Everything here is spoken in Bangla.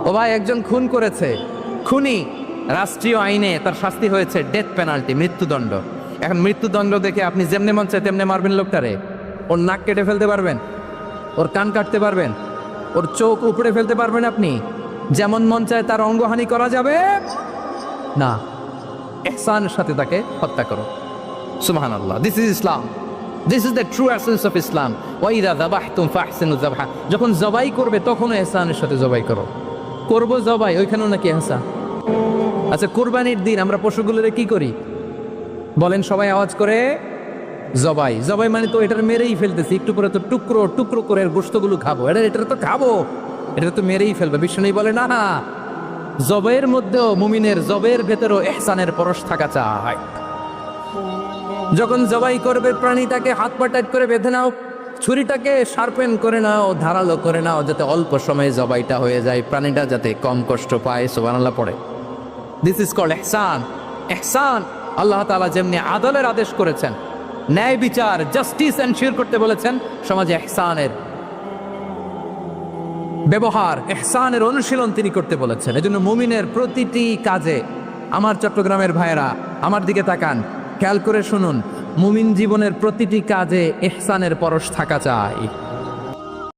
ও ভাই, একজন খুন করেছে, খুনি রাষ্ট্রীয় আইনে তার শাস্তি হয়েছে ডেথ পেনাল্টি, মৃত্যুদণ্ড। এখন মৃত্যুদণ্ড দেখে আপনি যেমনে মন চায় তেমনে মারবেন লোকটারে? ওর নাক কেটে ফেলতে পারবেন? ওর কান কাটতে পারবেন? ওর চোখ উপড়ে ফেলতে পারবেন আপনি? যেমন মন চায় তার অঙ্গহানি করা যাবে না। ইহসানের সাথে তাকে হত্যা করো। সুবহানাল্লাহ, this is Islam, this is the true essence of Islam. ওয়াইদা যাবাহতুম ফাহসিনু যাবহা, যখন জবাই করবে তখনও ইহসানের সাথে জবাই করো। করবো জবাই, ওইখানেও নাকি ইহসান? আচ্ছা, কুরবানির দিন আমরা পশুগুলোরে কি করি বলেন সবাই আওয়াজ করে? জবাই। জবাই মানে তো এটার মেরেই ফেলতেছি, একটু পরে তো টুকরো টুকরো করে এর গোশতগুলো খাবো। এটা তো খাবো, এটা তো মেরেই ফেলবে। বিষ্ণু বলে না, জবের মধ্যেও, মুমিনের জবের ভেতরেও ইহসানের পরশ থাকা চাই। যখন জবাই করবে প্রাণীটাকে হাত পা টাইট করে বেঁধে নাও, ছুরিটাকে শার্পেন করে নাও, ধারালো করে নাও, যাতে অল্প সময়ে জবাইটা হয়ে যায়, প্রাণীটা যাতে কম কষ্ট পায়। সুবহানাল্লাহ পড়ে। দিস ইজ কল্ড ইহসান। ইহসান আল্লাহ তাআলা যেমনি আদলের আদেশ করেছেন, ন্যায় বিচার, জাস্টিস এনশিওর করতে বলেছেন, সমাজে ইহসানের ব্যবহার, ইহসানের অনুশীলন তিনি করতে বলেছেন। এজন্য মুমিনের প্রতিটি কাজে, আমার চট্টগ্রামের ভাইয়েরা আমার দিকে তাকান, খেয়াল করে শুনুন, মুমিন জীবনের প্রতিটি কাজে ইহসানের পরশ থাকা চাই।